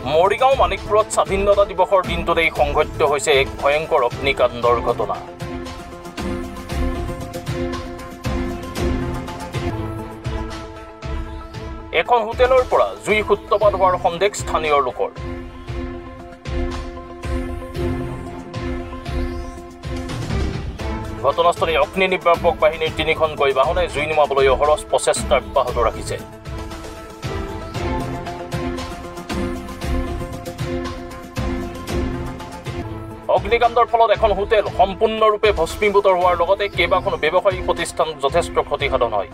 মৰিগাঁও মানিকপুৰত স্বাধীনতা দিৱসৰ দিনটোতেই সংঘটিত হৈছে এক ভয়ংকৰ অগ্নিকাণ্ডৰ ঘটনা। এখন হোটেলৰ পৰা জুই সূত্ৰপাত হোৱাৰ সন্দেহ স্থানীয় লোকৰ। ঘটনাস্থলী অগ্নি নিৰ্বাপক বাহিনীৰ 3খনকৈ বাহনে জুই নুমাবলৈ অহৰহ প্ৰচেষ্টা অব্যাহত ৰাখিছে। অগ্নিকাণ্ডৰ ফলত এখন হোটেল সম্পূৰ্ণৰূপে ভস্মীভূত হোৱাৰ লগতে কেইবাখনো ব্যৱসায়িক প্ৰতিষ্ঠান যথেষ্ট ক্ষতিসাধন হয়।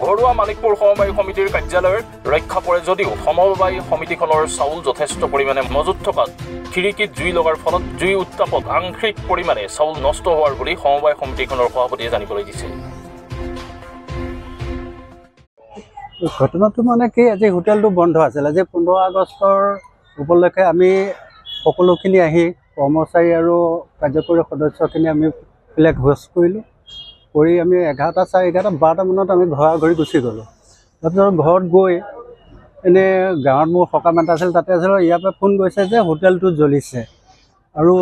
ঘৰুৱা মানিকপুৰ সমবায় সমিতিৰ কাৰ্যালয়ৰ ৰক্ষা পৰে যদিও সমবায় সমিতিখনৰ চাউল যথেষ্ট পৰিমাণে মজুত থকাত খিৰিকীত জুই লগাৰ ফলত জুই উত্তাপত আংশিক পৰিমাণে চাউল নষ্ট হোৱাৰ বুলি সমবায় সমিতিখনৰ সভাপতিয়ে জানিবলৈ দিছে। ঘটনাটো মানে কি, আজি হোটেলটো বন্ধ আছিল। আজি 15 আগষ্টৰ উপলক্ষে আমি সকলোখিনি আহি কৰ্মচাৰী আৰু কাৰ্যকৰী সদস্যখিনি আমি ফ্লেগ হোষ্ট কৰিলোঁ। কৰি আমি 11টা, 11:30, 12টা মানত আমি ঘৰি গুচি গ'লোঁ। তাৰপিছত ঘৰত গৈ এনেই গাঁৱত মোৰ সকাম এটা আছিল, তাতে আছিলোঁ। ইয়াৰ পৰা ফোন কৰিছে যে হোটেলটো জ্বলিছে। আৰু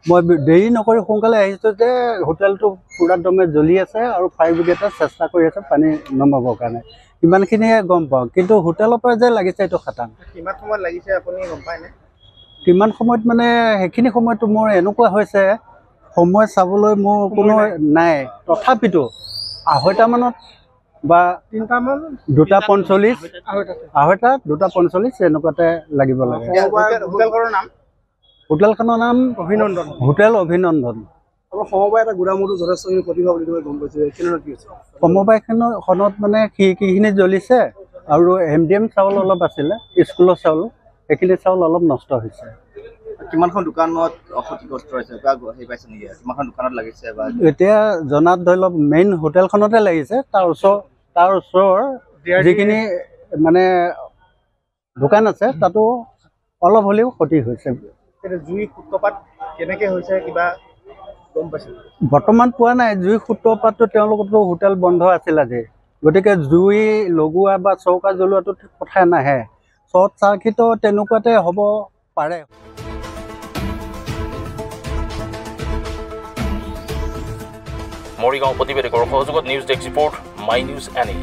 মই দেৰি নকৰি সোনকালে আহিছোঁ যে হোটেলটো পূৰা দমে জ্বলি আছে আৰু ফায়াৰ ব্ৰিগেডে চেষ্টা কৰি আছে পানী নমাবৰ কাৰণে। ইমানখিনিয়ে গম পাওঁ, কিন্তু হোটেলৰ পৰা যে লাগিছে এইটো খাটাং। কিমান সময়ত লাগিছে আপুনি গম পায়নে? কিমান সময়ত মানে সেইখিনি সময়তো মোৰ এনেকুৱা হৈছে, সময় চাবলৈ মোৰ কোনো নাই। তথাপিতো 2:30 মানত বা 3টামান 2:45, 2:45 এনেকুৱাতে লাগিব লাগে। হোটেলখনৰ নাম? হোটেলখনৰ নাম অভিনন্দন হোটেল অভিনন্দন। সমবায় এটা গোদামতো যথেষ্টখিনি প্ৰতিভা বুলি গম পাইছোঁ। কেনেদৰে কি হৈছে? সমবায়খনত মানে খিৰিকীখিনি জ্বলিছে আৰু MDM চাউল অলপ আছিলে, স্কুলৰ চাউল, সেইখিনি চাউল অলপ নষ্ট হৈছে। কিমানখন দোকানত ক্ষতিগ্ৰস্ত হৈছে? পাইছে নেকি? কিমানখন দোকানত লাগিছে? এতিয়া জনাত ধৰি লওক মেইন হোটেলখনতে লাগিছে। তাৰ ওচৰৰ যিখিনি মানে দোকান আছে তাতো অলপ হ'লেও ক্ষতি হৈছে। জুই সূত্ৰপাত কেনেকৈ হৈছে কিবা গম পাইছে? বৰ্তমান পোৱা নাই। জুই সূত্ৰপাতটো তেওঁলোকৰতো হোটেল বন্ধ আছিল আজি, গতিকে জুই লগোৱা বা চৌকা জ্বলোৱাটো কথা নাহে। শ্বৰ্ট চাৰ্কিটো তেনেকুৱাতে হ'ব পাৰে। মৰিগাঁও প্ৰতিবেদকৰ সহযোগত news desk report, my news NE।